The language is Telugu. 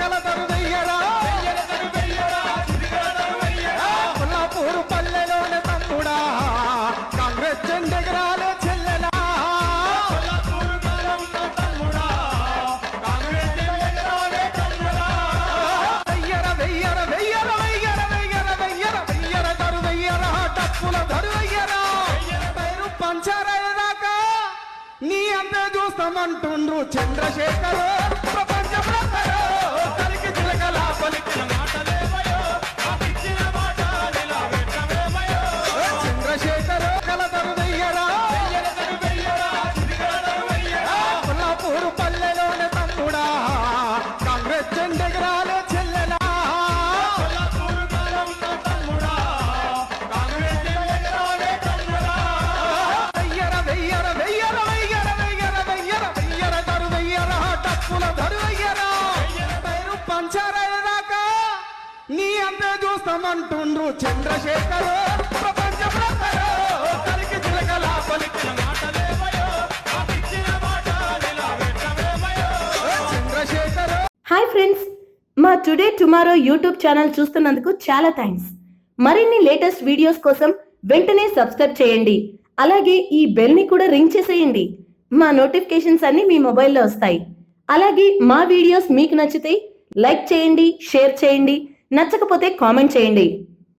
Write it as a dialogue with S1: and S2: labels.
S1: కలదరు వెయ్యరా కొల్లాపూరు పల్లెలోని తమ్ముడా కాంగ్రెస్ జెండెగరాలే చెల్లెలా వెయ్యర వెయ్యర వెయ్యర వెయ్యర వెయ్యర వెయ్యర వెయ్యర దరు వెయ్యరా డప్పుల దరు వెయ్యరా పేరు పంచరదాకా నీ అంతే చూస్తామంటుండ్రు చంద్రశేఖర్ ప్రపంచ బ్రతరో తరికి చిలకల పలికిన మాటలేవయో ఇచ్చిన మాట నిలబెట్టవేమయో చంద్రశేఖర్ కలదరు వెయ్యరా కొల్లాపూరు పల్లెలోని తమ్ముడా కాంగ్రెస్ జెండెగరాలే చెల్లెలా వెయ్యర వెయ్యర వెయ్యర వెయ్యర వెయ్యర వెయ్యర వెయ్యర దరు వెయ్యరా డప్పుల దరు వెయ్యరా పేరు పంచరదాకా నీ అంతే చూస్తామంటుండ్రు చంద్రశేఖర్ ప్రపంచ బ్రతరో తరికి చిలకల పలికిన మాటలేవయో ఇచ్చిన మాట నిలబెట్టవేమయో చంద్రశేఖర్.
S2: హాయ్ ఫ్రెండ్స్, మా టుడే టుమారో యూట్యూబ్ ఛానల్ చూస్తున్నందుకు చాలా థ్యాంక్స్. మరిన్ని లేటెస్ట్ వీడియోస్ కోసం వెంటనే సబ్స్క్రైబ్ చేయండి. అలాగే ఈ బెల్ ని కూడా రింగ్ చేసేయండి. మా నోటిఫికేషన్స్ అన్ని మీ మొబైల్లో వస్తాయి. అలాగే మా వీడియోస్ మీకు నచ్చితే లైక్ చేయండి, షేర్ చేయండి, నచ్చకపోతే కామెంట్ చేయండి.